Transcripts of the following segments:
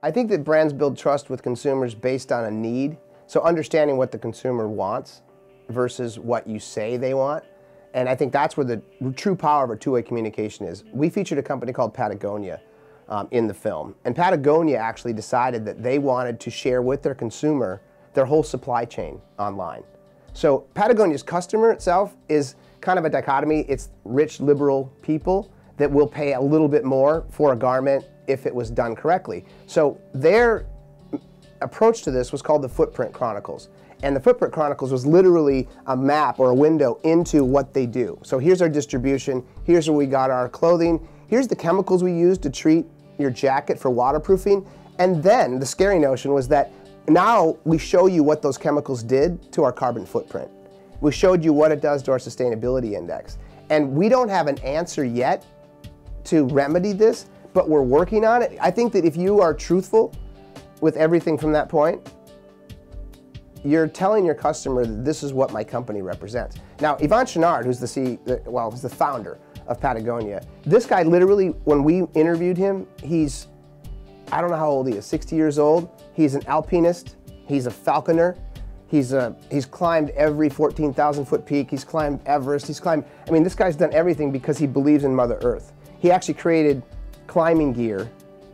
I think that brands build trust with consumers based on a need. So understanding what the consumer wants versus what you say they want. And I think that's where the true power of our two-way communication is. We featured a company called Patagonia in the film. And Patagonia actually decided that they wanted to share with their consumer their whole supply chain online. So Patagonia's customer itself is kind of a dichotomy. It's rich, liberal people that will pay a little bit more for a garment if it was done correctly. So their approach to this was called the Footprint Chronicles. And the Footprint Chronicles was literally a map or a window into what they do. So here's our distribution, here's where we got our clothing, here's the chemicals we use to treat your jacket for waterproofing. And then the scary notion was that now we show you what those chemicals did to our carbon footprint. We showed you what it does to our sustainability index. And we don't have an answer yet to remedy this, but we're working on it. I think that if you are truthful with everything from that point, you're telling your customer that this is what my company represents. Now, YVON CHOUINARD, who's who's the founder of Patagonia, this guy literally, when we interviewed him, he's, I don't know how old he is, 60 years old. He's an alpinist, he's a falconer, he's climbed every 14,000 foot peak, he's climbed Everest, I mean, this guy's done everything because he believes in Mother Earth. He actually created climbing gear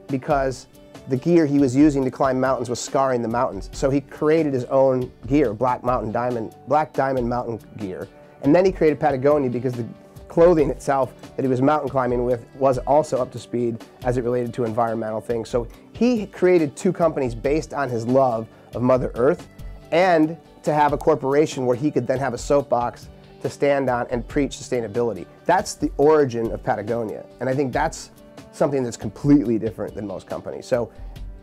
because the gear he was using to climb mountains was scarring the mountains. So he created his own gear, Black Diamond mountain gear. And then he created Patagonia because the clothing itself that he was mountain climbing with was also up to speed as it related to environmental things. So he created two companies based on his love of Mother Earth, and to have a corporation where he could then have a soapbox to stand on and preach sustainability. That's the origin of Patagonia. And I think that's something that's completely different than most companies. So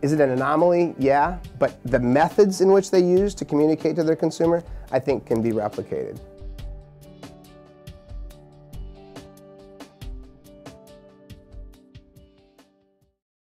is it an anomaly? Yeah, but the methods in which they use to communicate to their consumer, I think can be replicated.